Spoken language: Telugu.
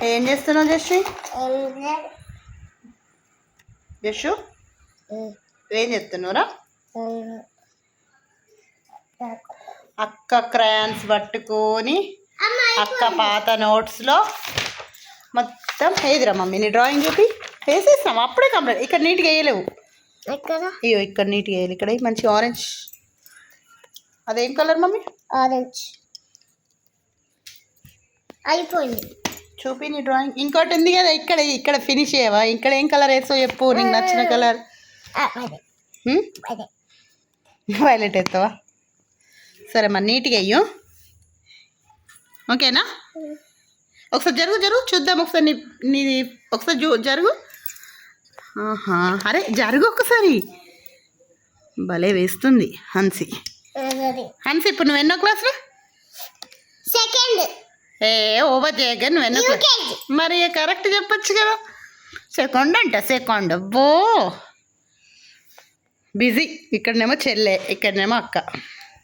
ఏం చేస్తున్నావు జశ్రీ? జషు ఏం చెప్తున్నావురా? అక్క క్రయాన్స్ పట్టుకొని అక్క పాత నోట్స్లో మొత్తం ఏదిరా మమ్మీ నీ డ్రాయింగ్ చూపి వేసేస్తాం. అప్పుడే కంప్లీట్. ఇక్కడ నీట్గా వేయలేవు. అయ్యో ఇక్కడ నీట్గా వేయాలి. ఇక్కడ మంచి ఆరెంజ్. అదేం కలర్ మమ్మీ? ఆరెంజ్. అయిపోయింది. చూపి నీ డ్రాయింగ్. ఇంకోటి ఉంది కదా ఇక్కడ. ఇక్కడ ఫినిష్ చేయవా? ఇక్కడ ఏం కలర్ వేస్తావు చెప్పు, నీకు నచ్చిన కలర్. వైలెట్ వేస్తావా? సరే మరి నీట్గా అయ్యో. ఓకేనా? ఒకసారి జరుగు చూద్దాం. ఒకసారి నీది ఒకసారి జరుగు. అరే జరుగు ఒకసారి. భలే వేస్తుంది హన్సీ. ఇప్పుడు నువ్వు ఎన్నో క్లాస్లో? సెకండ్. ఓవర్ చేయగా నువ్వు ఎన్నో క్లాస్? మరి కరెక్ట్ చెప్పచ్చు కదా. సెకండ్ అబ్బో బిజీ. ఇక్కడనేమో చెల్లె, ఇక్కడనేమో అక్క.